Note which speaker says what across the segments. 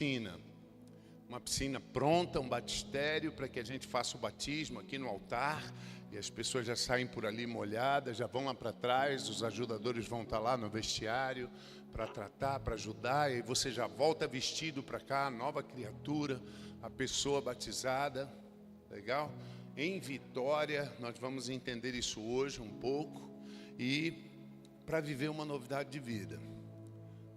Speaker 1: piscina. Uma piscina pronta, um batistério para que a gente faça o batismo aqui no altar. E as pessoas já saem por ali molhadas, já vão lá para trás, os ajudadores vão estar lá no vestiário para tratar, para ajudar. E você já volta vestido para cá, a nova criatura, a pessoa batizada. Legal? Em Vitória, nós vamos entender isso hoje um pouco. E para viver uma novidade de vida.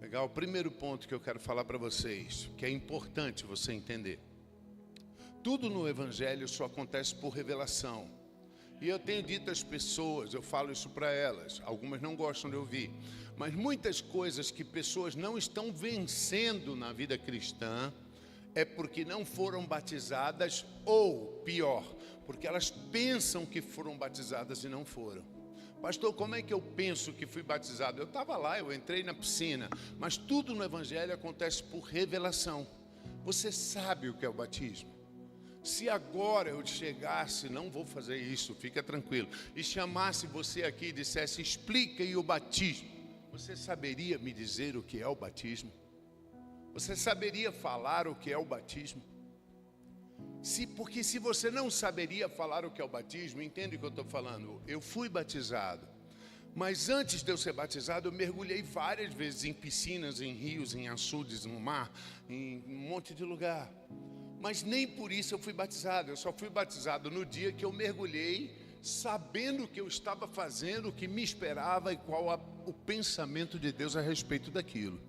Speaker 1: Legal? O primeiro ponto que eu quero falar para vocês, que é importante você entender. Tudo no Evangelho só acontece por revelação. E eu tenho dito às pessoas, eu falo isso para elas, algumas não gostam de ouvir, mas muitas coisas que pessoas não estão vencendo na vida cristã é porque não foram batizadas ou, pior, porque elas pensam que foram batizadas e não foram. Pastor, como é que eu penso que fui batizado? Eu estava lá, eu entrei na piscina, mas tudo no Evangelho acontece por revelação. Você sabe o que é o batismo? Se agora eu chegasse, não vou fazer isso, fica tranquilo, e chamasse você aqui e dissesse, explica aí o batismo, você saberia me dizer o que é o batismo? Você saberia falar o que é o batismo? Porque se você não saberia falar o que é o batismo, entende o que eu estou falando? Eu fui batizado, mas antes de eu ser batizado, eu mergulhei várias vezes em piscinas, em rios, em açudes, no mar, em um monte de lugar. Mas nem por isso eu fui batizado, eu só fui batizado no dia que eu mergulhei, sabendo o que eu estava fazendo, o que me esperava e qual o pensamento de Deus a respeito daquilo.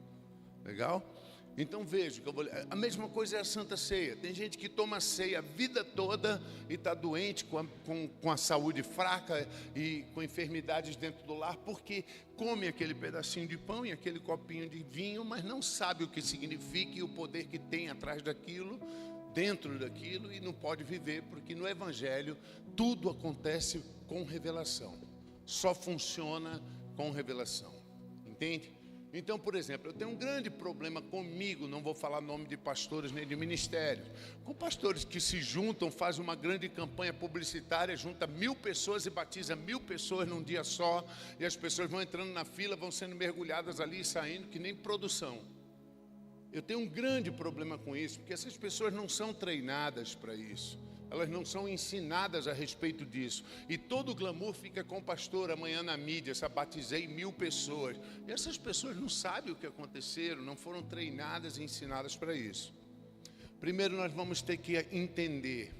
Speaker 1: Legal? Então veja, a mesma coisa é a Santa Ceia. Tem gente que toma ceia a vida toda e está doente, com a saúde fraca e com enfermidades dentro do lar, porque come aquele pedacinho de pão e aquele copinho de vinho, mas não sabe o que significa e o poder que tem atrás daquilo, dentro daquilo, e não pode viver, porque no Evangelho tudo acontece com revelação. Só funciona com revelação. Entende? Então, por exemplo, eu tenho um grande problema comigo, não vou falar nome de pastores nem de ministérios, com pastores que se juntam, fazem uma grande campanha publicitária, junta 1000 pessoas e batiza 1000 pessoas num dia só, e as pessoas vão entrando na fila, vão sendo mergulhadas ali e saindo, que nem produção. Eu tenho um grande problema com isso, porque essas pessoas não são treinadas para isso. Elas não são ensinadas a respeito disso. E todo o glamour fica com o pastor amanhã na mídia, batizei 1000 pessoas. E essas pessoas não sabem o que aconteceram, não foram treinadas e ensinadas para isso. Primeiro nós vamos ter que entender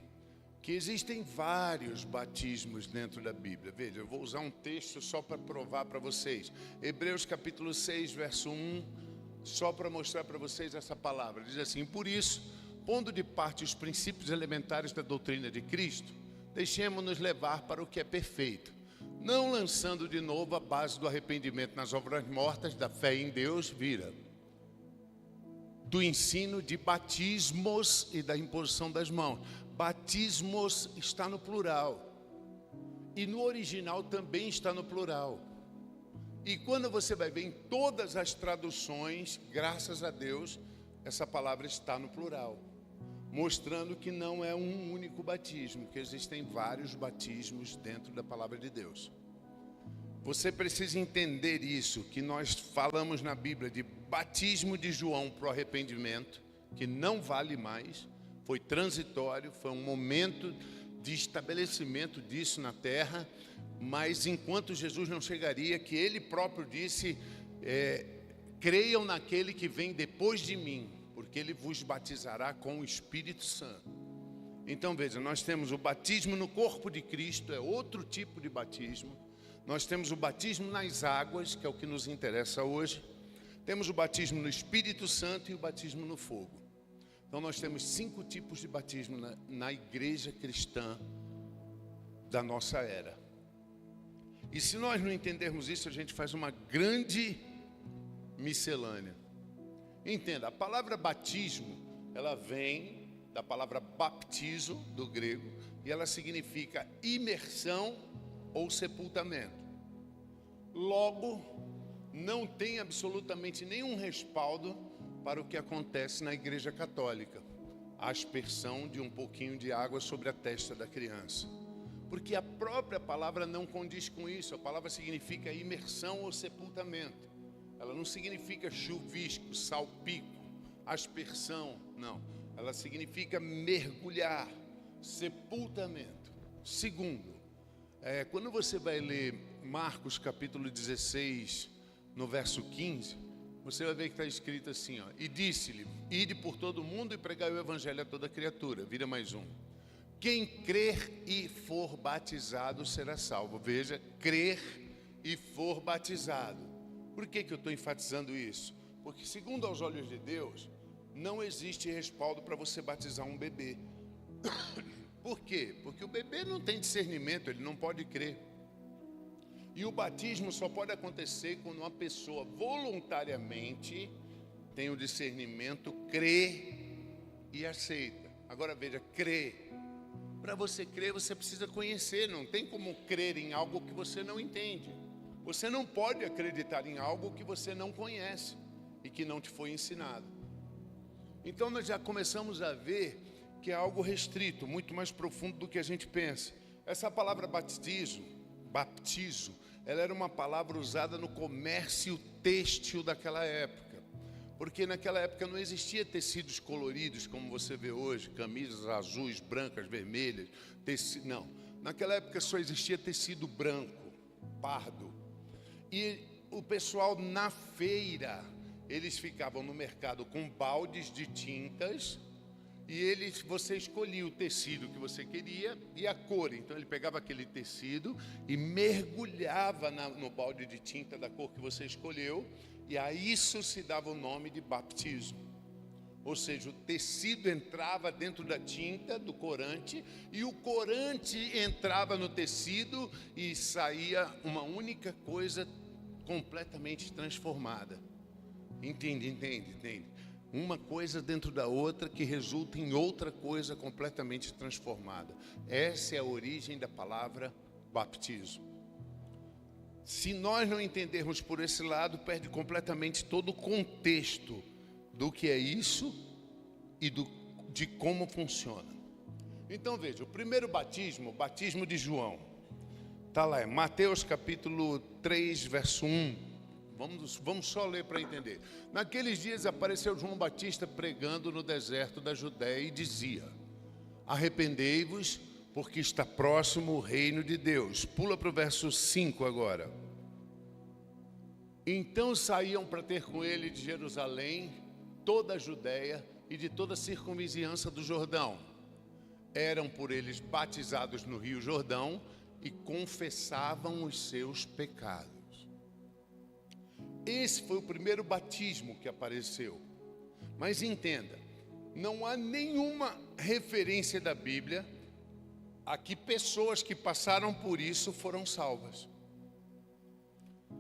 Speaker 1: que existem vários batismos dentro da Bíblia. Veja, eu vou usar um texto só para provar para vocês. Hebreus capítulo 6, verso 1, só para mostrar para vocês essa palavra. Diz assim, por isso, pondo de parte os princípios elementares da doutrina de Cristo, deixemos-nos levar para o que é perfeito, não lançando de novo a base do arrependimento nas obras mortas, da fé em Deus, do ensino de batismos e da imposição das mãos. Batismos está no plural, e no original também está no plural. E quando você vai ver em todas as traduções, graças a Deus, essa palavra está no plural, mostrando que não é um único batismo, que existem vários batismos dentro da palavra de Deus. Você precisa entender isso, que nós falamos na Bíblia de batismo de João para o arrependimento, que não vale mais, foi transitório, foi um momento de estabelecimento disso na terra, mas enquanto Jesus não chegaria, que ele próprio disse, creiam naquele que vem depois de mim, porque ele vos batizará com o Espírito Santo. Então veja, nós temos o batismo no corpo de Cristo, é outro tipo de batismo. Nós temos o batismo nas águas, que é o que nos interessa hoje. Temos o batismo no Espírito Santo e o batismo no fogo. Então nós temos 5 tipos de batismo na igreja cristã da nossa era. E se nós não entendermos isso, a gente faz uma grande miscelânea. Entenda, a palavra batismo, ela vem da palavra baptizo, do grego, e ela significa imersão ou sepultamento. Logo, não tem absolutamente nenhum respaldo para o que acontece na Igreja Católica, a aspersão de um pouquinho de água sobre a testa da criança. Porque a própria palavra não condiz com isso, a palavra significa imersão ou sepultamento. Ela não significa chuvisco, salpico, aspersão, não. Ela significa mergulhar, sepultamento. Segundo, quando você vai ler Marcos capítulo 16, no verso 15, você vai ver que está escrito assim, ó, e disse-lhe, ide por todo mundo e pregai o evangelho a toda criatura. Vira mais um. Quem crer e for batizado será salvo. Veja, crer e for batizado. Por que eu estou enfatizando isso? Porque segundo aos olhos de Deus, não existe respaldo para você batizar um bebê. Por quê? Porque o bebê não tem discernimento, ele não pode crer. E o batismo só pode acontecer quando uma pessoa voluntariamente tem o discernimento, crê e aceita. Agora veja, crê. Para você crer, você precisa conhecer. Não tem como crer em algo que você não entende. Você não pode acreditar em algo que você não conhece e que não te foi ensinado. Então nós já começamos a ver que é algo restrito, muito mais profundo do que a gente pensa. Essa palavra baptizo, ela era uma palavra usada no comércio têxtil daquela época. Porque naquela época não existia tecidos coloridos como você vê hoje, camisas azuis, brancas, vermelhas, não. Naquela época só existia tecido branco, pardo. E o pessoal na feira, eles ficavam no mercado com baldes de tintas e você escolhia o tecido que você queria e a cor. Então ele pegava aquele tecido e mergulhava no balde de tinta da cor que você escolheu, e a isso se dava o nome de batismo. Ou seja, o tecido entrava dentro da tinta do corante e o corante entrava no tecido e saía uma única coisa completamente transformada. Entende? Uma coisa dentro da outra que resulta em outra coisa completamente transformada. Essa é a origem da palavra batismo. Se nós não entendermos por esse lado, perde completamente todo o contexto do que é isso e de como funciona. Então veja, o primeiro batismo, o batismo de João, está lá, é Mateus capítulo 3, verso 1. Vamos só ler para entender. Naqueles dias apareceu João Batista pregando no deserto da Judéia e dizia: arrependei-vos, porque está próximo o reino de Deus. Pula para o verso 5 agora. Então saíam para ter com ele de Jerusalém, toda a Judéia e de toda a circunvizinhança do Jordão. Eram por eles batizados no rio Jordão e confessavam os seus pecados. Esse foi o primeiro batismo que apareceu. Mas entenda, não há nenhuma referência da Bíblia a que pessoas que passaram por isso foram salvas.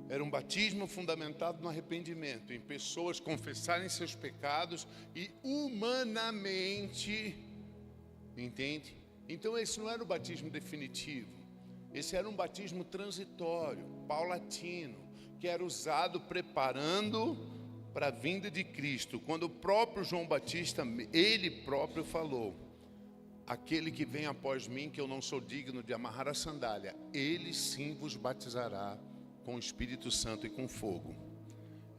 Speaker 1: Era um batismo fundamentado no arrependimento, em pessoas confessarem seus pecados e humanamente, entende? Então esse não era o batismo definitivo. Esse era um batismo transitório, paulatino, que era usado preparando para a vinda de Cristo. Quando o próprio João Batista, ele próprio falou: aquele que vem após mim, que eu não sou digno de amarrar a sandália, ele sim vos batizará com o Espírito Santo e com fogo.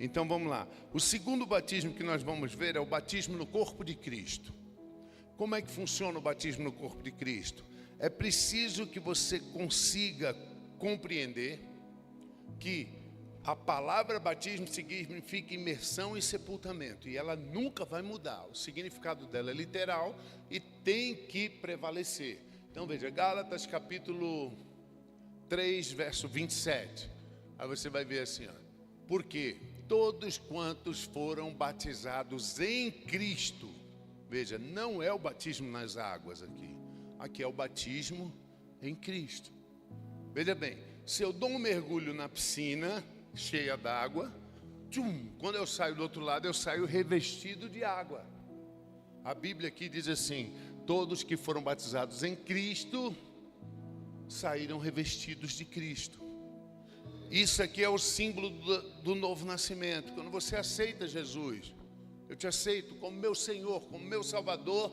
Speaker 1: Então vamos lá. O segundo batismo que nós vamos ver é o batismo no corpo de Cristo. Como é que funciona o batismo no corpo de Cristo? É preciso que você consiga compreender que a palavra batismo significa imersão e sepultamento, e ela nunca vai mudar. O significado dela é literal e tem que prevalecer. Então veja, Gálatas capítulo 3, verso 27. Aí você vai ver assim, ó, porque todos quantos foram batizados em Cristo, veja, não é o batismo nas águas aqui é o batismo em Cristo. Veja bem, se eu dou um mergulho na piscina cheia d'água, quando eu saio do outro lado, eu saio revestido de água. A Bíblia aqui diz assim: todos que foram batizados em Cristo saíram revestidos de Cristo. Isso aqui é o símbolo do novo nascimento. Quando você aceita Jesus, eu te aceito como meu Senhor, como meu Salvador,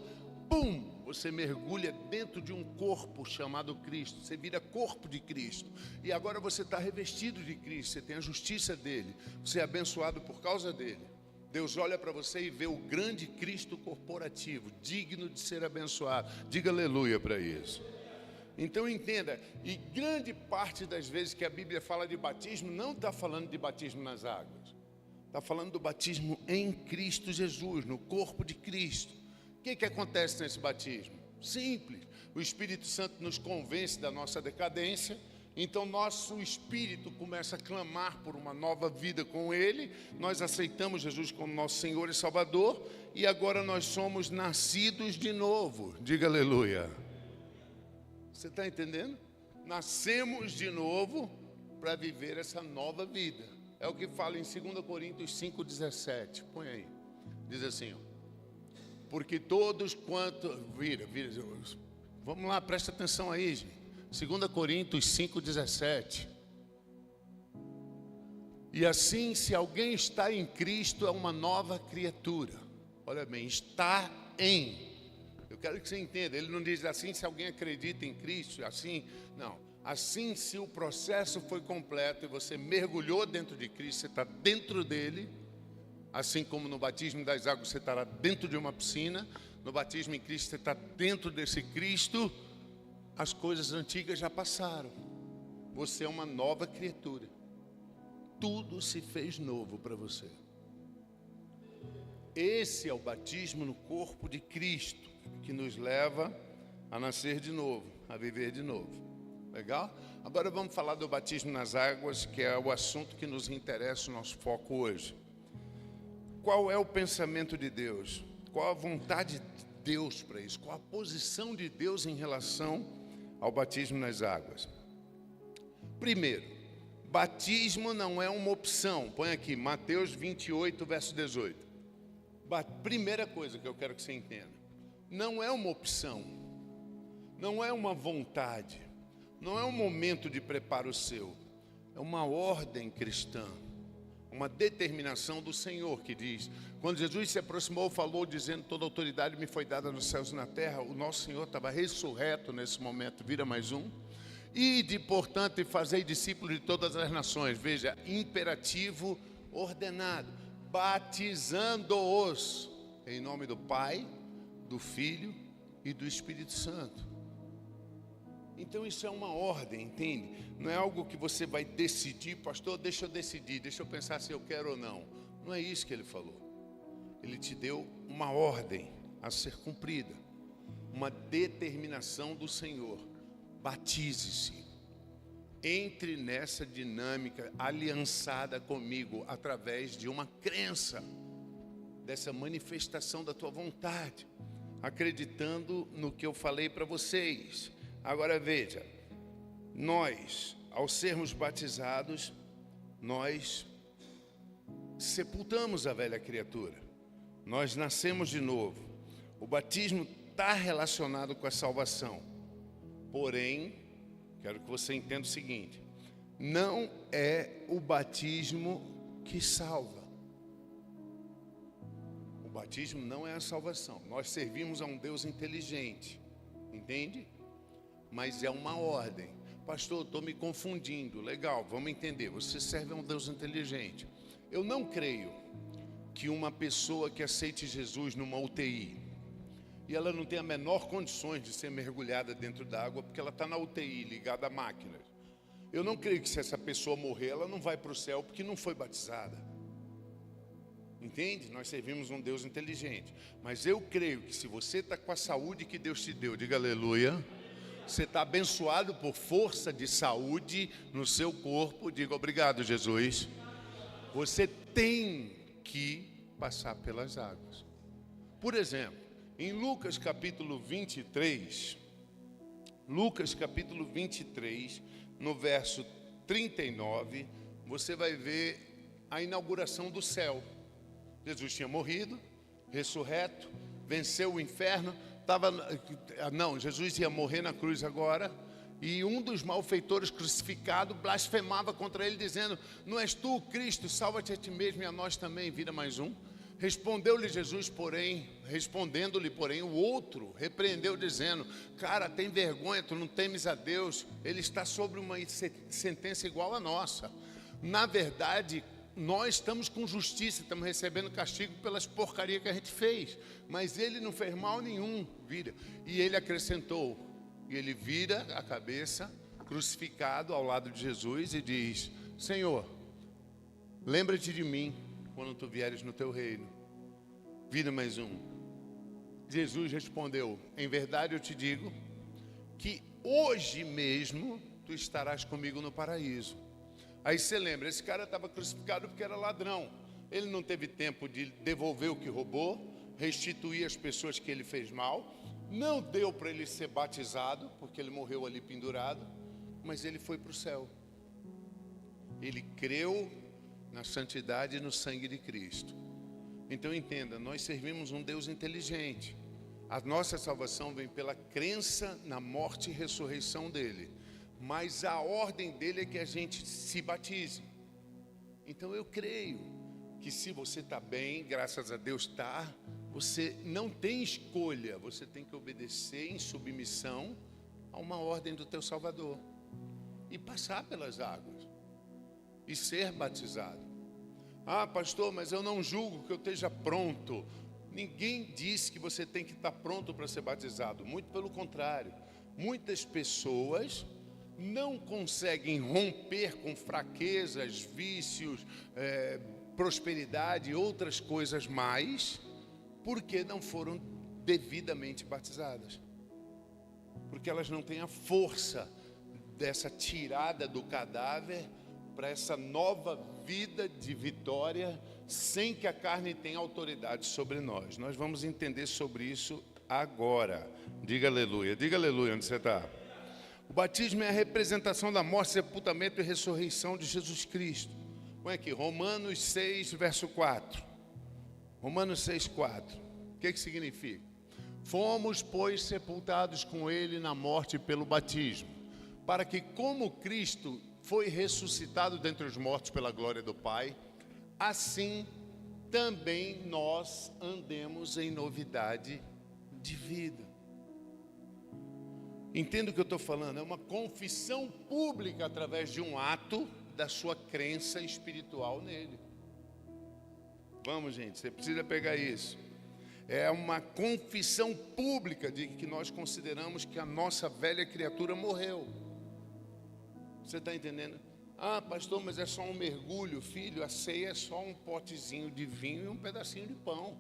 Speaker 1: você mergulha dentro de um corpo chamado Cristo. Você vira corpo de Cristo. E agora você está revestido de Cristo. Você tem a justiça dele. Você é abençoado por causa dele. Deus olha para você e vê o grande Cristo corporativo, digno de ser abençoado. Diga aleluia para isso. Então entenda, e grande parte das vezes que a Bíblia fala de batismo, não está falando de batismo nas águas. Está falando do batismo em Cristo Jesus, no corpo de Cristo. O que acontece nesse batismo? Simples. O Espírito Santo nos convence da nossa decadência. Então nosso espírito começa a clamar por uma nova vida com Ele. Nós aceitamos Jesus como nosso Senhor e Salvador. E agora nós somos nascidos de novo. Diga aleluia. Você está entendendo? Nascemos de novo para viver essa nova vida. É o que fala em 2 Coríntios 5,17. Põe aí. Diz assim, ó. Porque todos quanto... Vira. Vamos lá, presta atenção aí, gente. 2 Coríntios 5,17. E assim, se alguém está em Cristo, é uma nova criatura. Olha bem, está em. Eu quero que você entenda, ele não diz assim se alguém acredita em Cristo, assim, não. Assim, se o processo foi completo e você mergulhou dentro de Cristo, você está dentro dele, assim como no batismo das águas você estará dentro de uma piscina, no batismo em Cristo você está dentro desse Cristo. As coisas antigas já passaram. Você é uma nova criatura. Tudo se fez novo para você. Esse é o batismo no corpo de Cristo, que nos leva a nascer de novo, a viver de novo. Legal? Agora vamos falar do batismo nas águas, que é o assunto que nos interessa, o nosso foco hoje. Qual é o pensamento de Deus? Qual a vontade de Deus para isso? Qual a posição de Deus em relação ao batismo nas águas? Primeiro, batismo não é uma opção. Põe aqui, Mateus 28, verso 18. Primeira coisa que eu quero que você entenda. Não é uma opção. Não é uma vontade. Não é um momento de preparo seu. É uma ordem cristã. Uma determinação do Senhor que diz. Quando Jesus se aproximou, falou dizendo, toda autoridade me foi dada nos céus e na terra. O nosso Senhor estava ressurreto nesse momento. Vira mais um. Ide, portanto, e fazei discípulos de todas as nações. Veja, imperativo ordenado. Batizando-os em nome do Pai, do Filho e do Espírito Santo. Então isso é uma ordem, entende? Não é algo que você vai decidir, pastor, deixa eu decidir, deixa eu pensar se eu quero ou não. Não é isso que ele falou. Ele te deu uma ordem a ser cumprida, uma determinação do Senhor. Batize-se. Entre nessa dinâmica aliançada comigo através de uma crença, dessa manifestação da tua vontade, acreditando no que eu falei para vocês. Agora veja, nós, ao sermos batizados, nós sepultamos a velha criatura. Nós nascemos de novo. O batismo está relacionado com a salvação. Porém, quero que você entenda o seguinte: não é o batismo que salva. O batismo não é a salvação. Nós servimos a um Deus inteligente, entende? Mas é uma ordem. Pastor, estou me confundindo. Legal, vamos entender. Você serve a um Deus inteligente. Eu não creio que uma pessoa que aceite Jesus numa UTI e ela não tem a menor condições de ser mergulhada dentro da água porque ela está na UTI, ligada a máquinas. Eu não creio que se essa pessoa morrer, ela não vai para o céu porque não foi batizada. Entende? Nós servimos um Deus inteligente. Mas eu creio que se você está com a saúde que Deus te deu, diga aleluia. Você está abençoado por força de saúde no seu corpo, diga obrigado, Jesus. Você tem que passar pelas águas. Por exemplo, em Lucas capítulo 23, no verso 39, você vai ver a inauguração do céu. Jesus tinha morrido, ressurreto, venceu o inferno. Jesus ia morrer na cruz agora. E um dos malfeitores crucificado blasfemava contra ele, dizendo: não és tu o Cristo, salva-te a ti mesmo e a nós também. Vira mais um. Respondeu-lhe Jesus, respondendo-lhe, porém, o outro repreendeu, dizendo: cara, tem vergonha, tu não temes a Deus, ele está sobre uma sentença igual à nossa. Na verdade, nós estamos com justiça, estamos recebendo castigo pelas porcarias que a gente fez. Mas ele não fez mal nenhum, vira. E ele acrescentou, e ele vira a cabeça, crucificado ao lado de Jesus e diz: Senhor, lembra-te de mim quando tu vieres no teu reino. Vira mais um. Jesus respondeu: em verdade eu te digo que hoje mesmo tu estarás comigo no paraíso. Aí você lembra, esse cara estava crucificado porque era ladrão. Ele não teve tempo de devolver o que roubou, restituir as pessoas que ele fez mal. Não deu para ele ser batizado, porque ele morreu ali pendurado. Mas ele foi para o céu. Ele creu na santidade e no sangue de Cristo. Então entenda, nós servimos um Deus inteligente. A nossa salvação vem pela crença na morte e ressurreição dele. Mas a ordem dele é que a gente se batize. Então eu creio que se você está bem, graças a Deus está, você não tem escolha, você tem que obedecer em submissão a uma ordem do teu Salvador. E passar pelas águas. E ser batizado. Ah, pastor, mas eu não julgo que eu esteja pronto. Ninguém disse que você tem que estar pronto para ser batizado. Muito pelo contrário. Muitas pessoas não conseguem romper com fraquezas, vícios, prosperidade e outras coisas mais, porque não foram devidamente batizadas. Porque elas não têm a força dessa tirada do cadáver para essa nova vida de vitória, sem que a carne tenha autoridade sobre nós. Nós vamos entender sobre isso agora. Diga aleluia onde você está. O batismo é a representação da morte, sepultamento e ressurreição de Jesus Cristo. Põe aqui, Romanos 6, verso 4. Romanos 6, 4. O que significa? Fomos, pois, sepultados com ele na morte pelo batismo, para que, como Cristo foi ressuscitado dentre os mortos pela glória do Pai, assim também nós andemos em novidade de vida. Entenda o que eu estou falando, é uma confissão pública através de um ato da sua crença espiritual nele. Vamos, gente, você precisa pegar isso. É uma confissão pública de que nós consideramos que a nossa velha criatura morreu. Você está entendendo? Ah, pastor, mas é só um mergulho, filho. A ceia é só um potezinho de vinho e um pedacinho de pão.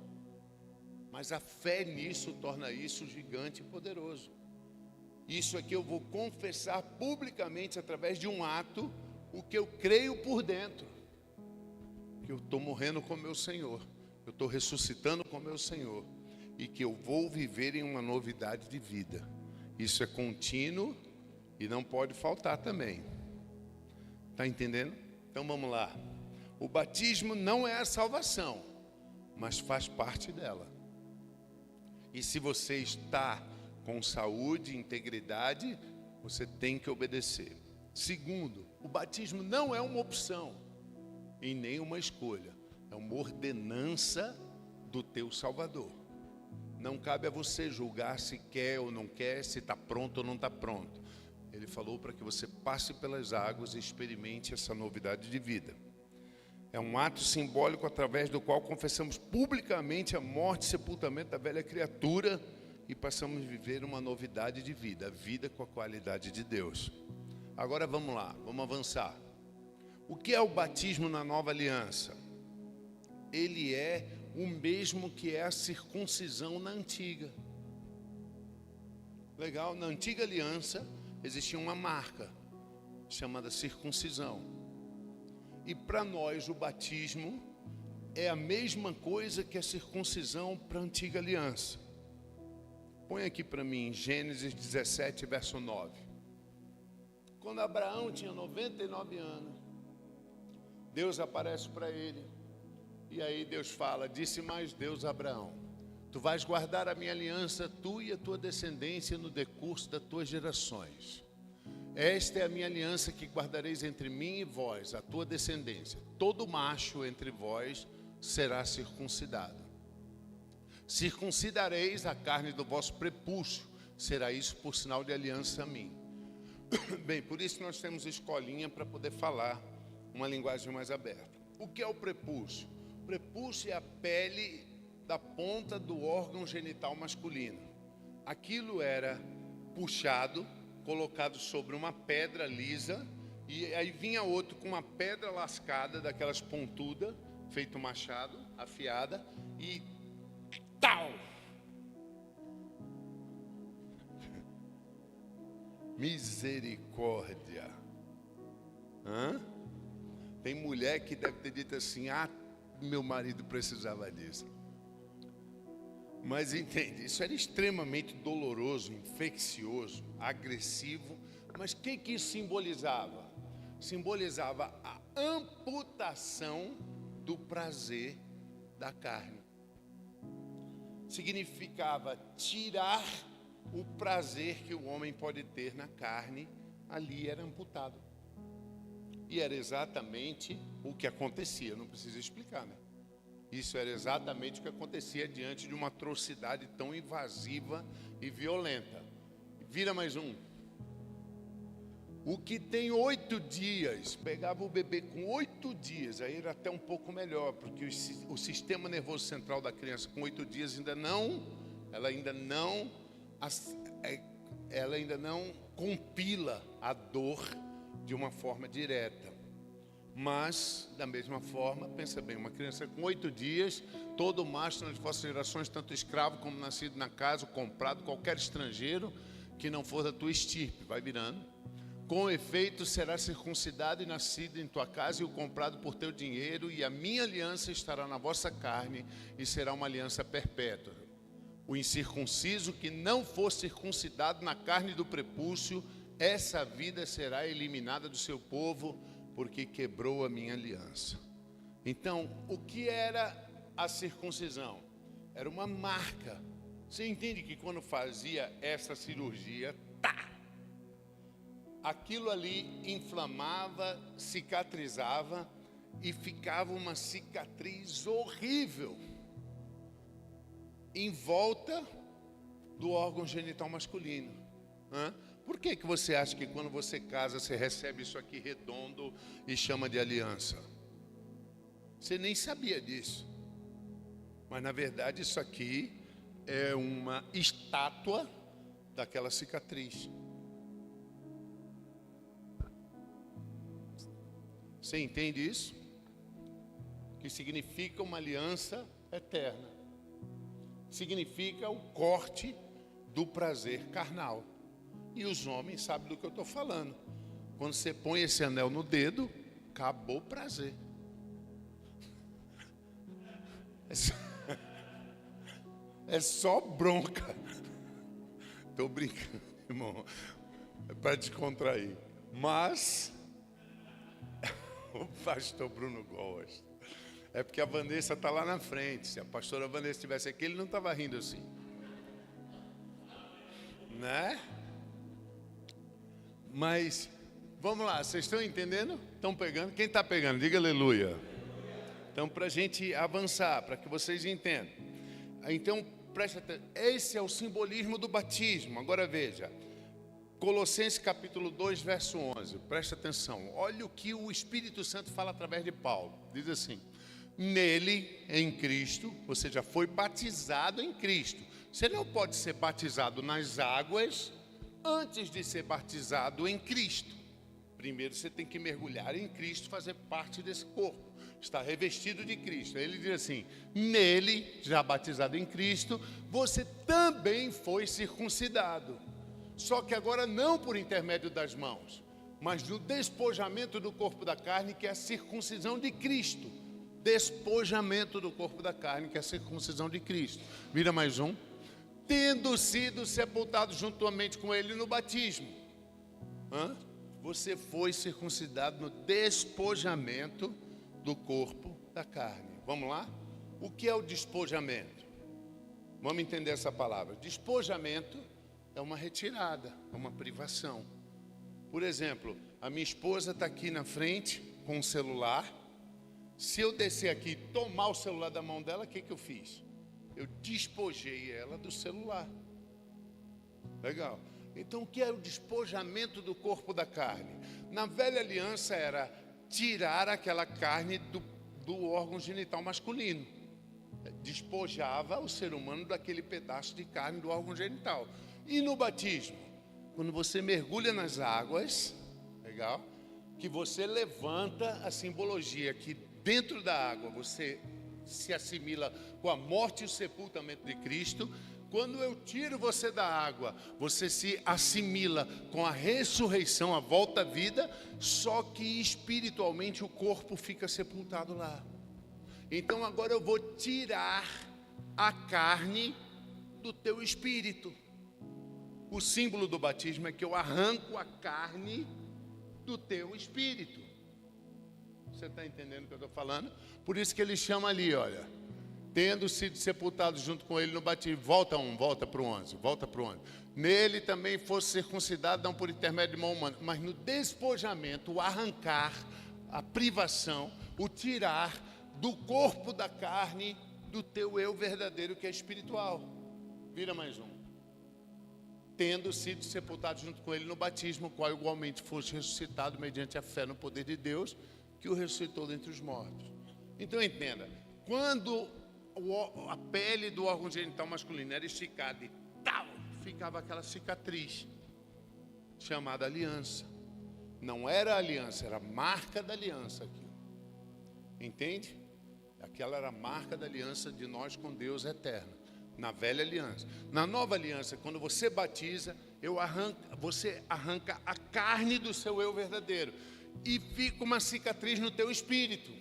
Speaker 1: Mas a fé nisso torna isso gigante e poderoso. Isso aqui eu vou confessar publicamente através de um ato o que eu creio por dentro. Que eu estou morrendo com o meu Senhor. Eu estou ressuscitando com o meu Senhor. E que eu vou viver em uma novidade de vida. Isso é contínuo e não pode faltar também. Está entendendo? Então vamos lá. O batismo não é a salvação, mas faz parte dela. E se você está com saúde e integridade, você tem que obedecer. Segundo, o batismo não é uma opção e nem uma escolha. É uma ordenança do teu Salvador. Não cabe a você julgar se quer ou não quer, se está pronto ou não está pronto. Ele falou para que você passe pelas águas e experimente essa novidade de vida. É um ato simbólico através do qual confessamos publicamente a morte e sepultamento da velha criatura e passamos a viver uma novidade de vida, a vida com a qualidade de Deus. Agora vamos lá, vamos avançar. O que é o batismo na nova aliança? Ele é o mesmo que é a circuncisão na antiga. Legal? Na antiga aliança existia uma marca chamada circuncisão. E para nós o batismo é a mesma coisa que a circuncisão para a antiga aliança. Põe aqui para mim Gênesis 17, verso 9. Quando Abraão tinha 99 anos, Deus aparece para ele. E aí Deus fala, disse mais Deus a Abraão: tu vais guardar a minha aliança, tu e a tua descendência no decurso das tuas gerações. Esta é a minha aliança que guardareis entre mim e vós, a tua descendência. Todo macho entre vós será circuncidado. Circuncidareis a carne do vosso prepúcio, será isso por sinal de aliança a mim. Bem, por isso nós temos escolinha para poder falar uma linguagem mais aberta. O que é o prepúcio? O prepúcio é a pele da ponta do órgão genital masculino. Aquilo era puxado, colocado sobre uma pedra lisa, e aí vinha outro com uma pedra lascada, daquelas pontudas, feito machado, afiada, e tal! Misericórdia! Hã? Tem mulher que deve ter dito assim: ah, meu marido precisava disso. Mas entende, isso era extremamente doloroso, infeccioso, agressivo. Mas o que isso simbolizava? Simbolizava a amputação do prazer da carne. Significava tirar o prazer que o homem pode ter na carne, ali era amputado. E era exatamente o que acontecia, não precisa explicar, né? Isso era exatamente o que acontecia diante de uma atrocidade tão invasiva e violenta. Vira mais um. O que tem 8 dias, pegava o bebê com 8 dias, aí era até um pouco melhor, porque o sistema nervoso central da criança com 8 dias ela ainda não compila a dor de uma forma direta. Mas, da mesma forma, pensa bem, uma criança com 8 dias, todo macho nas vossas gerações, tanto escravo como nascido na casa, comprado, qualquer estrangeiro que não for da tua estirpe, vai virando. Com efeito, será circuncidado e nascido em tua casa e o comprado por teu dinheiro, e a minha aliança estará na vossa carne e será uma aliança perpétua. O incircunciso que não for circuncidado na carne do prepúcio, essa vida será eliminada do seu povo, porque quebrou a minha aliança. Então, o que era a circuncisão? Era uma marca. Você entende que quando fazia essa cirurgia, aquilo ali inflamava, cicatrizava e ficava uma cicatriz horrível em volta do órgão genital masculino. Por que você acha que quando você casa, você recebe isso aqui redondo e chama de aliança? Você nem sabia disso. Mas na verdade isso aqui é uma estátua daquela cicatriz. Você entende isso? Que significa uma aliança eterna. Significa o corte do prazer carnal. E os homens sabem do que eu estou falando. Quando você põe esse anel no dedo, acabou o prazer. É só bronca. Estou brincando, irmão. É para descontrair. Mas o pastor Bruno gosta. É porque a Vanessa está lá na frente. Se a pastora Vanessa estivesse aqui, ele não estava rindo assim. Né? Mas, vamos lá, vocês estão entendendo? Estão pegando? Quem está pegando? Diga aleluia. Então, para a gente avançar, para que vocês entendam. Então, preste atenção. Esse é o simbolismo do batismo. Agora veja. Colossenses capítulo 2, verso 11. Preste atenção. Olha o que o Espírito Santo fala através de Paulo. Diz assim: nele, em Cristo, você já foi batizado em Cristo. Você não pode ser batizado nas águas antes de ser batizado em Cristo. Primeiro você tem que mergulhar em Cristo, fazer parte desse corpo, estar revestido de Cristo. Ele diz assim: nele, já batizado em Cristo, você também foi circuncidado. Só que agora não por intermédio das mãos, mas no despojamento do corpo da carne, que é a circuncisão de Cristo. Despojamento do corpo da carne, que é a circuncisão de Cristo. Vira mais um. Tendo sido sepultado juntamente com ele no batismo. Você foi circuncidado no despojamento do corpo da carne. Vamos lá? O que é o despojamento? Vamos entender essa palavra. Despojamento é uma retirada, é uma privação. Por exemplo, a minha esposa está aqui na frente com o celular. Se eu descer aqui e tomar o celular da mão dela, o que eu fiz? Eu despojei ela do celular. Legal. Então, o que é o despojamento do corpo da carne? Na velha aliança era tirar aquela carne do órgão genital masculino. Despojava o ser humano daquele pedaço de carne do órgão genital. E no batismo, quando você mergulha nas águas, legal? Que você levanta a simbologia que dentro da água você se assimila com a morte e o sepultamento de Cristo. Quando eu tiro você da água, você se assimila com a ressurreição, a volta à vida, só que espiritualmente o corpo fica sepultado lá. Então agora eu vou tirar a carne do teu espírito. O símbolo do batismo é que eu arranco a carne do teu espírito. Você está entendendo o que eu estou falando? Por isso que ele chama ali, olha, tendo sido sepultado junto com ele no batismo. Volta para o 11, volta para o 11. Nele também fosse circuncidado, não por intermédio de mão humana, mas no despojamento, o arrancar, a privação, o tirar do corpo da carne do teu eu verdadeiro que é espiritual. Vira mais um. Tendo sido sepultado junto com ele no batismo, o qual igualmente fosse ressuscitado mediante a fé no poder de Deus, que o ressuscitou dentre os mortos. Então entenda, quando a pele do órgão genital masculino era esticada e tal, ficava aquela cicatriz, chamada aliança. Não era aliança, era a marca da aliança aqui. Entende? Aquela era a marca da aliança de nós com Deus eterna. Na velha aliança. Na nova aliança, quando você batiza, você arranca a carne do seu eu verdadeiro e fica uma cicatriz no teu espírito.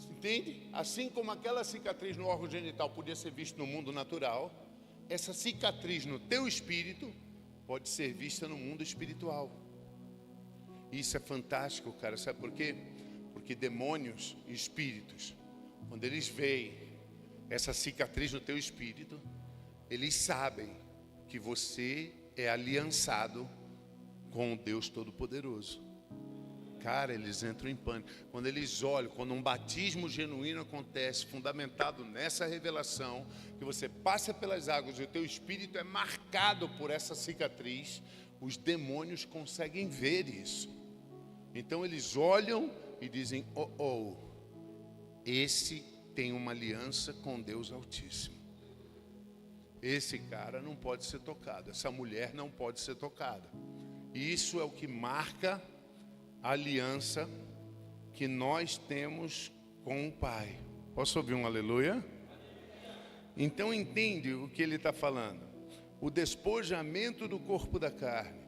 Speaker 1: Entende? Assim como aquela cicatriz no órgão genital podia ser vista no mundo natural, essa cicatriz no teu espírito pode ser vista no mundo espiritual. Isso é fantástico, cara. Sabe por quê? Porque demônios e espíritos, quando eles veem essa cicatriz no teu espírito, eles sabem que você é aliançado com o Deus Todo-Poderoso. Cara, eles entram em pânico. Quando eles olham, quando um batismo genuíno acontece, fundamentado nessa revelação, que você passa pelas águas e o teu espírito é marcado por essa cicatriz, os demônios conseguem ver isso. Então eles olham e dizem, esse tem uma aliança com Deus Altíssimo. Esse cara não pode ser tocado, essa mulher não pode ser tocada. E isso é o que marca a aliança que nós temos com o Pai. Posso ouvir um aleluia? Então entende o que ele está falando. O despojamento do corpo da carne,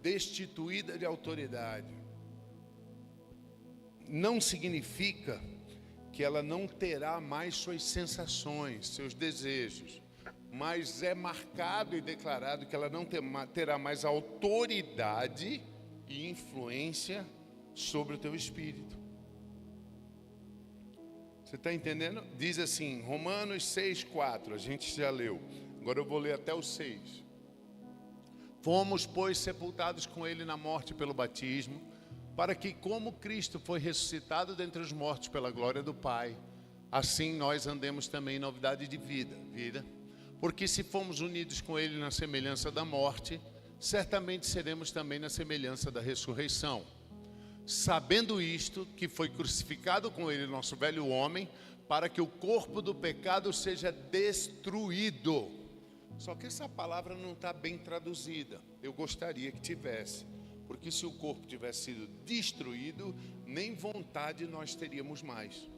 Speaker 1: destituída de autoridade, não significa que ela não terá mais suas sensações, seus desejos, mas é marcado e declarado que ela não terá mais autoridade e influência sobre o teu espírito. Você está entendendo? Diz assim, Romanos 6,4, a gente já leu, agora eu vou ler até o 6. Fomos, pois, sepultados com ele na morte pelo batismo, para que, como Cristo foi ressuscitado dentre os mortos pela glória do Pai, assim nós andemos também em novidade de vida. Porque se fomos unidos com ele na semelhança da morte, certamente seremos também na semelhança da ressurreição. Sabendo isto, que foi crucificado com ele nosso velho homem, para que o corpo do pecado seja destruído. Só que essa palavra não está bem traduzida. Eu gostaria que tivesse. Porque se o corpo tivesse sido destruído, nem vontade nós teríamos mais.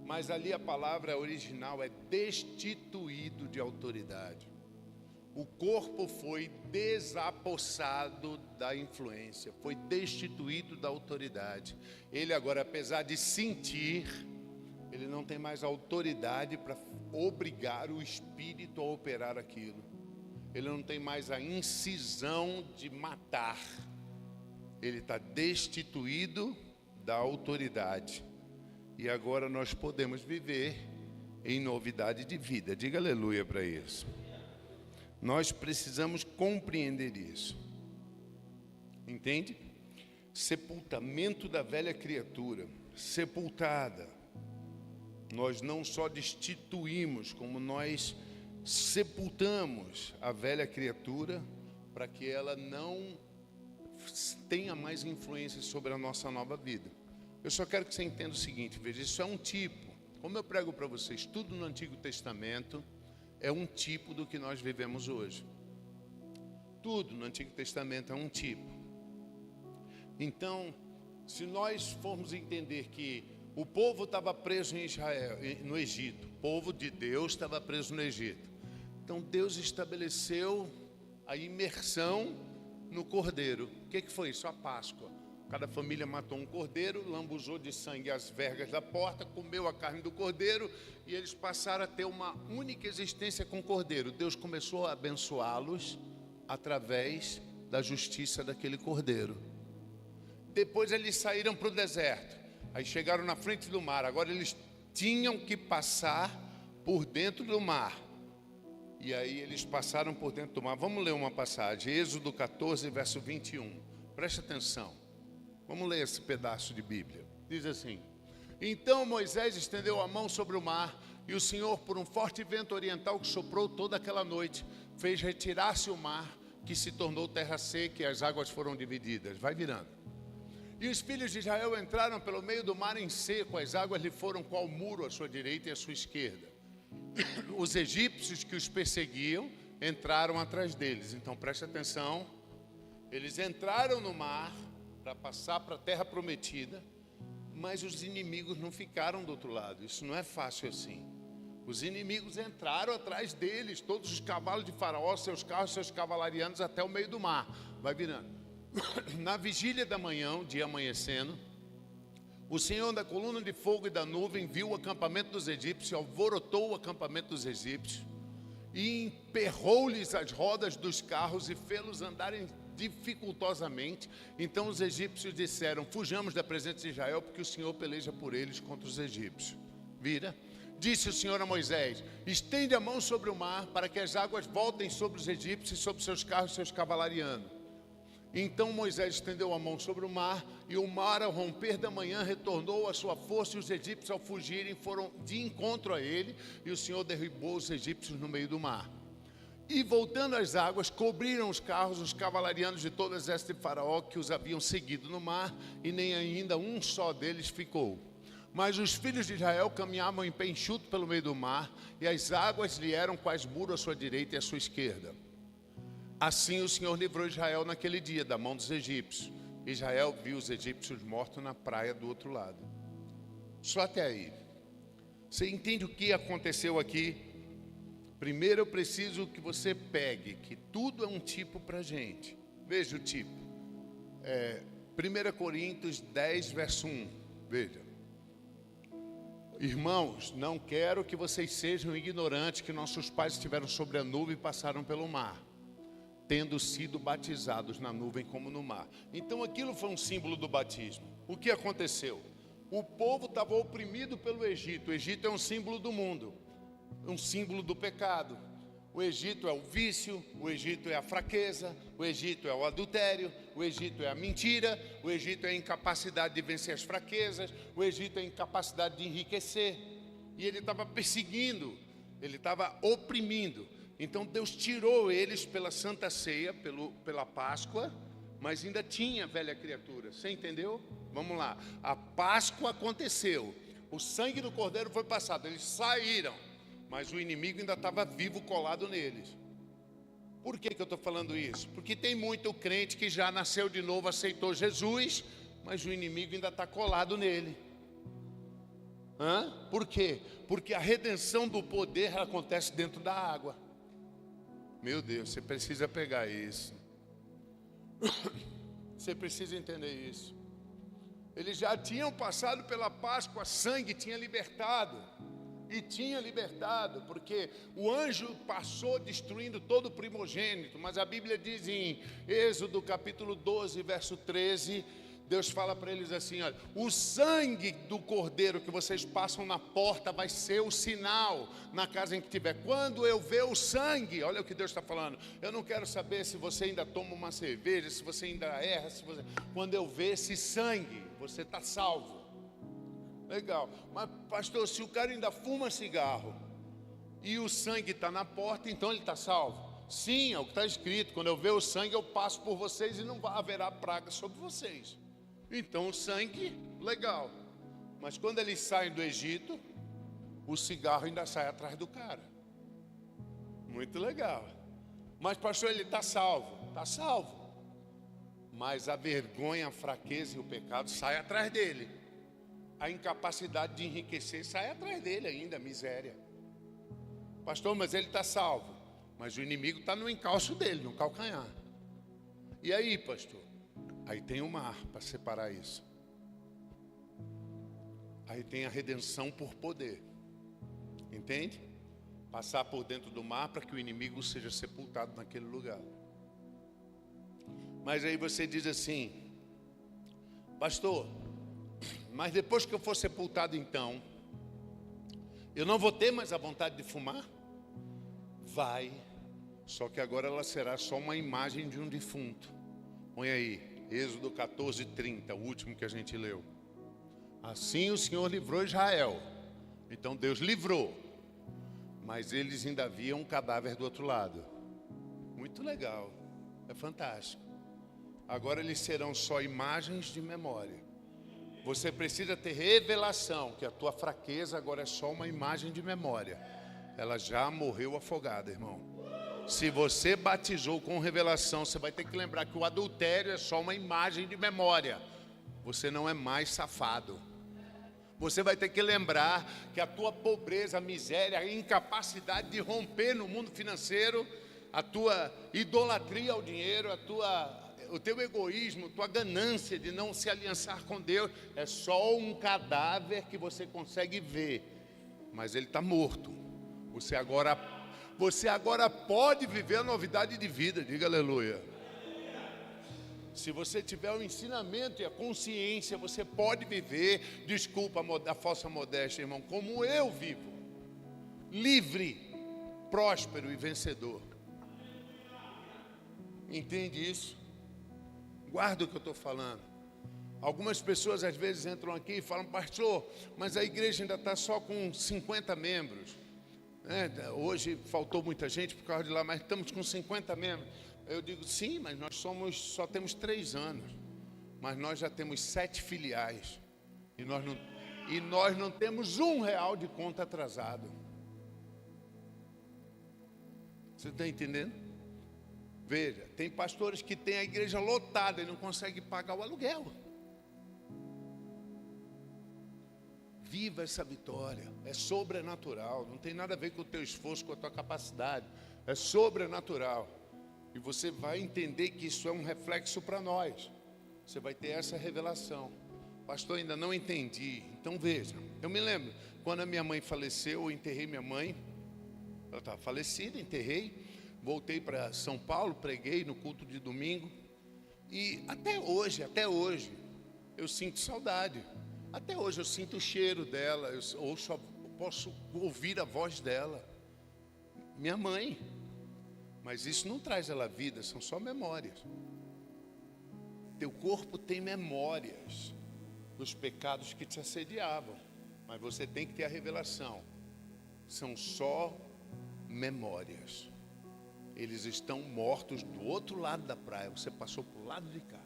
Speaker 1: Mas ali a palavra original é destituído de autoridade. O corpo foi desapossado da influência, foi destituído da autoridade. Ele agora, apesar de sentir, ele não tem mais autoridade para obrigar o espírito a operar aquilo. Ele não tem mais a incisão de matar. Ele está destituído da autoridade. E agora nós podemos viver em novidade de vida. Diga aleluia para isso. Nós precisamos compreender isso. Entende? Sepultamento da velha criatura. Sepultada. Nós não só destituímos, como nós sepultamos a velha criatura para que ela não tenha mais influência sobre a nossa nova vida. Eu só quero que você entenda o seguinte, veja, isso é um tipo. Como eu prego para vocês, tudo no Antigo Testamento é um tipo do que nós vivemos hoje. Tudo no Antigo Testamento é um tipo. Então, se nós formos entender que o povo estava preso em Israel, no Egito, o povo de Deus estava preso no Egito. Então Deus estabeleceu a imersão no cordeiro. O que foi isso? A Páscoa. Cada família matou um cordeiro, lambuzou de sangue as vergas da porta, comeu a carne do cordeiro e eles passaram a ter uma única existência com o cordeiro. Deus começou a abençoá-los através da justiça daquele cordeiro. Depois eles saíram para o deserto. Aí chegaram na frente do mar. Agora eles tinham que passar por dentro do mar. E aí eles passaram por dentro do mar. Vamos ler uma passagem. Êxodo 14, verso 21. Preste atenção. Vamos ler esse pedaço de Bíblia. Diz assim: Então Moisés estendeu a mão sobre o mar, e o Senhor, por um forte vento oriental que soprou toda aquela noite, fez retirar-se o mar, que se tornou terra seca, e as águas foram divididas. Vai virando. E os filhos de Israel entraram pelo meio do mar em seco, as águas lhe foram qual muro à sua direita e à sua esquerda. Os egípcios que os perseguiam entraram atrás deles. Então preste atenção, eles entraram no mar para passar para a terra prometida, mas os inimigos não ficaram do outro lado. Isso não é fácil assim. Os inimigos entraram atrás deles, todos os cavalos de Faraó, seus carros, seus cavalarianos, até o meio do mar. Vai virando. Na vigília da manhã, o dia amanhecendo, o Senhor da coluna de fogo e da nuvem viu o acampamento dos egípcios, alvorotou o acampamento dos egípcios e emperrou-lhes as rodas dos carros e fê-los andarem dificultosamente. Então os egípcios disseram: fujamos da presença de Israel, porque o Senhor peleja por eles contra os egípcios. Vira. Disse o Senhor a Moisés: estende a mão sobre o mar, para que as águas voltem sobre os egípcios e sobre seus carros e seus cavalarianos. Então Moisés estendeu a mão sobre o mar, e o mar, ao romper da manhã, retornou à sua força, e os egípcios, ao fugirem, foram de encontro a ele, e o Senhor derribou os egípcios no meio do mar. E voltando as águas, cobriram os carros, os cavalarianos de todo o exército de Faraó que os haviam seguido no mar, e nem ainda um só deles ficou. Mas os filhos de Israel caminhavam em pé enxuto pelo meio do mar, e as águas lhe eram quais muro à sua direita e à sua esquerda. Assim o Senhor livrou Israel naquele dia da mão dos egípcios. Israel viu os egípcios mortos na praia do outro lado. Só até aí. Você entende o que aconteceu aqui? Primeiro eu preciso que você pegue, que tudo é um tipo para a gente. Veja o tipo. 1 Coríntios 10, verso 1. Veja. Irmãos, não quero que vocês sejam ignorantes que nossos pais estiveram sobre a nuvem e passaram pelo mar, tendo sido batizados na nuvem como no mar. Então aquilo foi um símbolo do batismo. O que aconteceu? O povo estava oprimido pelo Egito. O Egito é um símbolo do mundo, um símbolo do pecado. O Egito é o vício, o Egito é a fraqueza, o Egito é o adultério, o Egito é a mentira, o Egito é a incapacidade de vencer as fraquezas, o Egito é a incapacidade de enriquecer. E ele estava perseguindo, ele estava oprimindo. Então Deus tirou eles pela Santa Ceia, pela Páscoa, mas ainda tinha velha criatura. Você entendeu? Vamos lá. A Páscoa aconteceu, o sangue do cordeiro foi passado, eles saíram, mas o inimigo ainda estava vivo, colado neles. Por que eu estou falando isso? Porque tem muito crente que já nasceu de novo, aceitou Jesus, mas o inimigo ainda está colado nele. Por quê? Porque a redenção do poder acontece dentro da água. Meu Deus, você precisa pegar isso. Você precisa entender isso. Eles já tinham passado pela Páscoa, sangue tinha libertado. E tinha libertado, porque o anjo passou destruindo todo o primogênito. Mas a Bíblia diz em Êxodo capítulo 12, verso 13, Deus fala para eles assim: olha, o sangue do cordeiro que vocês passam na porta vai ser o sinal na casa em que tiver. Quando eu ver o sangue, olha o que Deus está falando, eu não quero saber se você ainda toma uma cerveja, se você ainda erra, quando eu ver esse sangue, você está salvo. Legal, mas pastor, se o cara ainda fuma cigarro e o sangue está na porta, então ele está salvo? Sim, é o que está escrito: quando eu ver o sangue eu passo por vocês e não haverá praga sobre vocês. Então o sangue Legal. Mas quando eles saem do Egito, o cigarro ainda sai atrás do cara. Muito legal. Mas pastor, ele está salvo. Está salvo. Mas a vergonha, a fraqueza e o pecado saem atrás dele. A incapacidade de enriquecer sai atrás dele ainda, a miséria. Pastor, mas ele está salvo. Mas o inimigo está no encalço dele, no calcanhar. E aí, pastor? Aí tem o mar para separar isso. Aí tem a redenção por poder. Entende? Passar por dentro do mar para que o inimigo seja sepultado naquele lugar. Mas aí você diz assim: pastor, mas depois que eu for sepultado então, eu não vou ter mais a vontade de fumar? Vai, só que agora ela será só uma imagem de um defunto. Põe aí, Êxodo 14:30, o último que a gente leu. Assim o Senhor livrou Israel. Então Deus livrou, mas eles ainda viam um cadáver do outro lado. Muito legal, é fantástico. Agora eles serão só imagens de memória. Você precisa ter revelação que a tua fraqueza agora é só uma imagem de memória. Ela já morreu afogada, irmão. Se você batizou com revelação, você vai ter que lembrar que o adultério é só uma imagem de memória. Você não é mais safado. Você vai ter que lembrar que a tua pobreza, a miséria, a incapacidade de romper no mundo financeiro, a tua idolatria ao dinheiro, o teu egoísmo, a tua ganância de não se aliançar com Deus, é só um cadáver que você consegue ver, mas ele está morto. Você agora pode viver a novidade de vida, diga aleluia. Se você tiver o ensinamento e a consciência, você pode viver, desculpa a falsa modéstia, irmão, como eu vivo, livre, próspero e vencedor. Entende isso? Guarda o que eu estou falando. Algumas pessoas às vezes entram aqui e falam: pastor, mas a igreja ainda está só com 50 membros. Hoje faltou muita gente por causa de lá, mas estamos com 50 membros. Eu digo: sim, mas nós só temos 3 anos. Mas nós já temos 7 filiais. E nós não temos R$1 de conta atrasado. Você está entendendo? Veja, tem pastores que têm a igreja lotada e não conseguem pagar o aluguel. Viva essa vitória, é sobrenatural, não tem nada a ver com o teu esforço, com a tua capacidade, é sobrenatural. E você vai entender que isso é um reflexo para nós. Você vai ter essa revelação. Pastor, ainda não entendi. Então veja, eu me lembro, quando a minha mãe faleceu, eu enterrei minha mãe. Ela estava falecida, enterrei. Voltei para São Paulo, preguei no culto de domingo. E até hoje, eu sinto saudade. Até hoje eu sinto o cheiro dela, eu posso ouvir a voz dela. Minha mãe. Mas isso não traz ela à vida, são só memórias. Teu corpo tem memórias dos pecados que te assediavam. Mas você tem que ter a revelação. São só memórias. Eles estão mortos do outro lado da praia. Você passou para o lado de cá.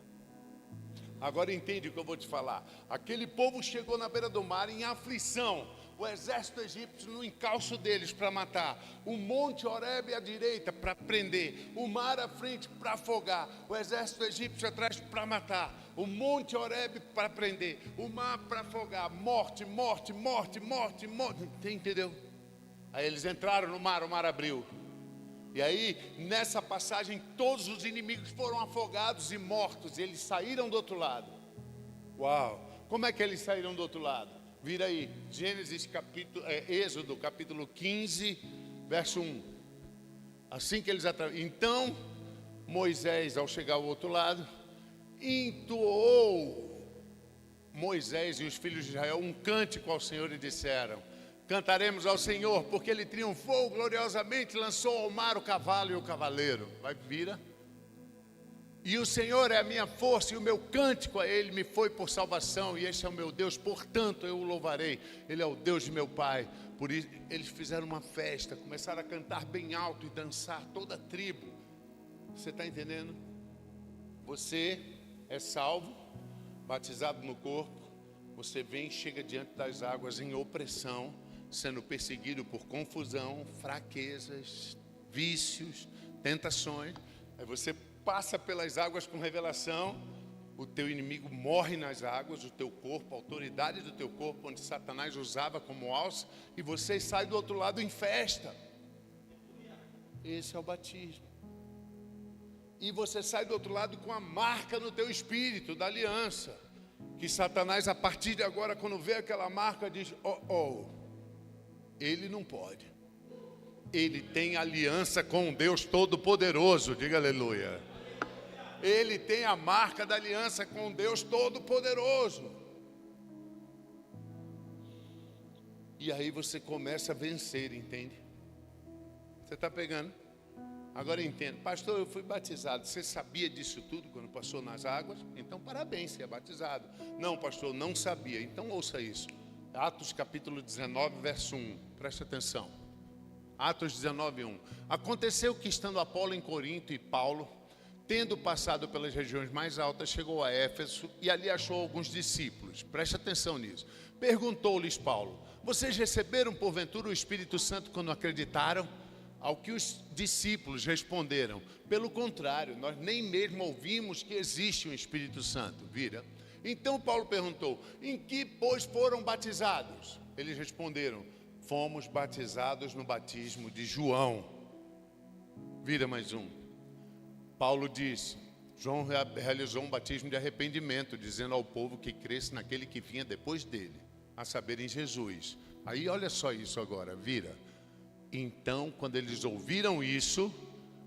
Speaker 1: Agora entende o que eu vou te falar. Aquele povo chegou na beira do mar em aflição. O exército egípcio no encalço deles para matar. O monte Horebe à direita para prender. O mar à frente para afogar. O exército egípcio atrás para matar. O monte Horebe para prender. O mar para afogar. Morte, morte, morte, morte, morte. Entendeu? Aí eles entraram no mar, o mar abriu. E aí, nessa passagem, todos os inimigos foram afogados e mortos. E eles saíram do outro lado. Uau! Como é que eles saíram do outro lado? Vira aí, Êxodo capítulo 15, verso 1. Assim que eles então, Moisés, ao chegar ao outro lado, entoou Moisés e os filhos de Israel um cântico ao Senhor e disseram: cantaremos ao Senhor, porque Ele triunfou gloriosamente, lançou ao mar o cavalo e o cavaleiro. Vai, vira. E o Senhor é a minha força, e o meu cântico a Ele me foi por salvação, e este é o meu Deus, portanto eu o louvarei. Ele é o Deus de meu pai. Por isso eles fizeram uma festa, começaram a cantar bem alto e dançar, toda a tribo. Você está entendendo? Você é salvo, batizado no corpo, você vem e chega diante das águas em opressão, sendo perseguido por confusão, fraquezas, vícios, tentações. Aí você passa pelas águas com revelação, o teu inimigo morre nas águas, o teu corpo, a autoridade do teu corpo, onde Satanás usava como alça, e você sai do outro lado em festa. Esse é o batismo. E você sai do outro lado com a marca no teu espírito da aliança, que Satanás, a partir de agora, quando vê aquela marca, diz: ele não pode. Ele tem aliança com Deus Todo-Poderoso, diga aleluia. Ele tem a marca da aliança com Deus Todo-Poderoso. E aí você começa a vencer, entende? Você está pegando? Agora entendo. Pastor, eu fui batizado. Você sabia disso tudo quando passou nas águas? Então parabéns, você é batizado. Não, pastor, não sabia. Então ouça isso. Atos capítulo 19, verso 1. Preste atenção. Atos 19, 1. Aconteceu que, estando Apolo em Corinto e Paulo, tendo passado pelas regiões mais altas, chegou a Éfeso e ali achou alguns discípulos. Preste atenção nisso. Perguntou-lhes Paulo: vocês receberam porventura o Espírito Santo quando acreditaram? Ao que os discípulos responderam: pelo contrário, nós nem mesmo ouvimos que existe um Espírito Santo. Vira. Então Paulo perguntou: em que, pois, foram batizados? Eles responderam: fomos batizados no batismo de João. Vira mais um. Paulo disse: João realizou um batismo de arrependimento, dizendo ao povo que cresce naquele que vinha depois dele, a saber, em Jesus. Aí olha só isso agora, vira. Então, quando eles ouviram isso,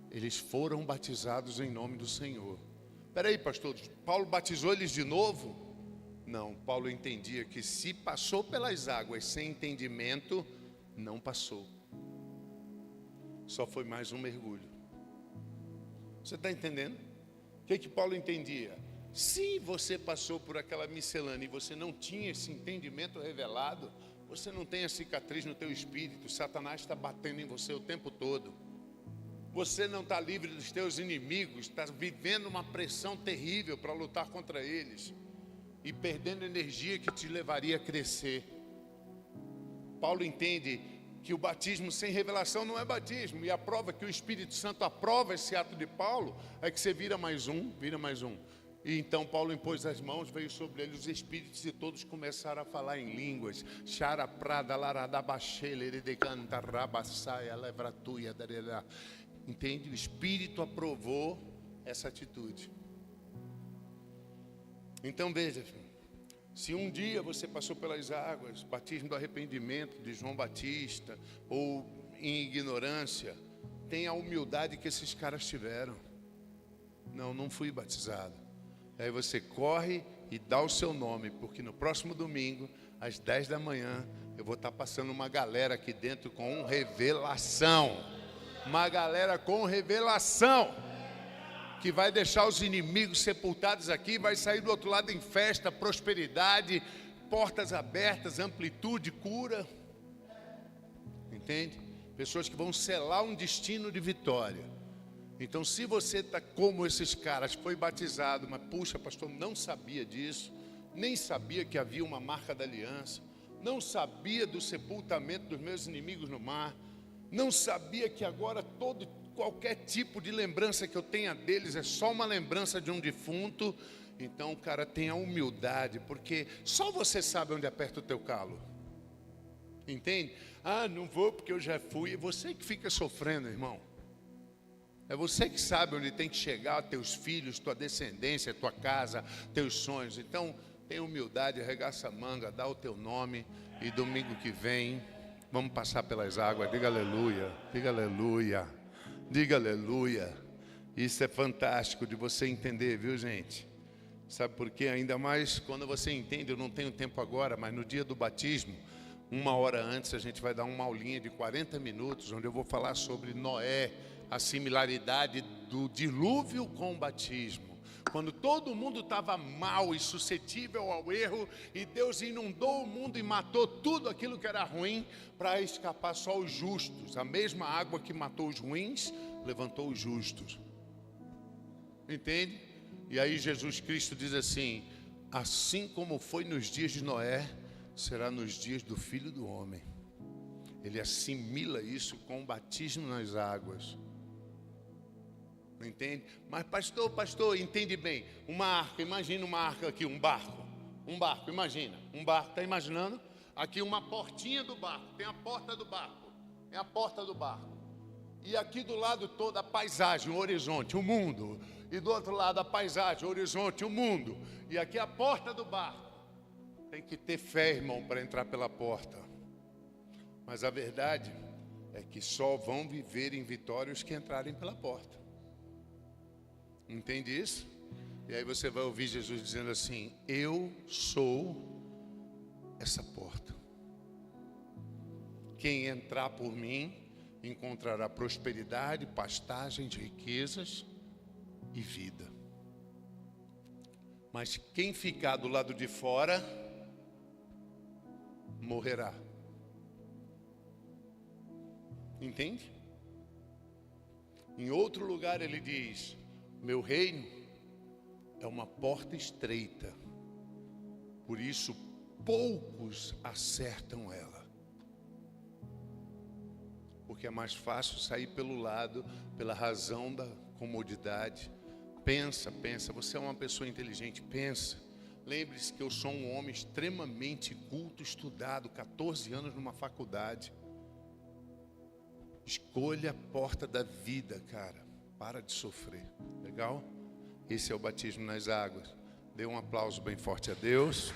Speaker 1: eles foram batizados em nome do Senhor. Espera aí, pastor, Paulo batizou eles de novo? Não, Paulo entendia que se passou pelas águas sem entendimento, não passou. Só foi mais um mergulho. Você está entendendo? O que Paulo entendia? Se você passou por aquela miscelânea e você não tinha esse entendimento revelado, você não tem a cicatriz no teu espírito, Satanás está batendo em você o tempo todo. Você não está livre dos teus inimigos, está vivendo uma pressão terrível para lutar contra eles e perdendo energia que te levaria a crescer. Paulo entende que o batismo sem revelação não é batismo, e a prova que o Espírito Santo aprova esse ato de Paulo é que você vira mais um. E então Paulo impôs as mãos, veio sobre ele os espíritos e todos começaram a falar em línguas. Entende? O Espírito aprovou essa atitude. Então veja, se um dia você passou pelas águas, batismo do arrependimento de João Batista, ou em ignorância, tenha a humildade que esses caras tiveram. Não fui batizado. Aí você corre e dá o seu nome, porque no próximo domingo, às 10 da manhã, eu vou estar passando uma galera aqui dentro com revelação. Uma galera com revelação, que vai deixar os inimigos sepultados aqui, vai sair do outro lado em festa, prosperidade, portas abertas, amplitude, cura. Entende? Pessoas que vão selar um destino de vitória. Então, se você está como esses caras, foi batizado, mas puxa, pastor, não sabia disso, nem sabia que havia uma marca da aliança, não sabia do sepultamento dos meus inimigos no mar, não sabia que agora qualquer tipo de lembrança que eu tenha deles é só uma lembrança de um defunto. Então, cara, tenha humildade, porque só você sabe onde aperta o teu calo. Entende? Não vou porque eu já fui. É você que fica sofrendo, irmão. É você que sabe onde tem que chegar teus filhos, tua descendência, tua casa, teus sonhos. Então, tenha humildade, arregaça a manga, dá o teu nome. E domingo que vem, vamos passar pelas águas. Diga aleluia, diga aleluia, diga aleluia. Isso é fantástico de você entender, viu, gente? Sabe por quê? Ainda mais quando você entende, eu não tenho tempo agora, mas no dia do batismo, 1 hora antes, a gente vai dar uma aulinha de 40 minutos, onde eu vou falar sobre Noé, a similaridade do dilúvio com o batismo. Quando todo mundo estava mal e suscetível ao erro, e Deus inundou o mundo e matou tudo aquilo que era ruim, para escapar só os justos. A mesma água que matou os ruins, levantou os justos. Entende? E aí Jesus Cristo diz assim: assim como foi nos dias de Noé, será nos dias do Filho do Homem. Ele assimila isso com o batismo nas águas. Não entende? Mas pastor, entende bem. Uma arca, imagina uma arca aqui, um barco, imagina. Um barco, está imaginando? Aqui uma portinha do barco, tem a porta do barco. É a porta do barco. E aqui do lado todo a paisagem, o horizonte, o mundo. E do outro lado a paisagem, o horizonte, o mundo. E aqui a porta do barco. Tem que ter fé, irmão, para entrar pela porta. Mas a verdade é que só vão viver em vitória os que entrarem pela porta. Entende isso? E aí você vai ouvir Jesus dizendo assim: eu sou essa porta. Quem entrar por mim encontrará prosperidade, pastagem de riquezas e vida. Mas quem ficar do lado de fora morrerá. Entende? Em outro lugar ele diz: meu reino é uma porta estreita, por isso poucos acertam ela. Porque é mais fácil sair pelo lado, pela razão da comodidade. Pensa, você é uma pessoa inteligente, pensa. Lembre-se que eu sou um homem extremamente culto, estudado, 14 anos numa faculdade. Escolha a porta da vida, cara. Para de sofrer. Legal? Esse é o batismo nas águas. Dê um aplauso bem forte a Deus.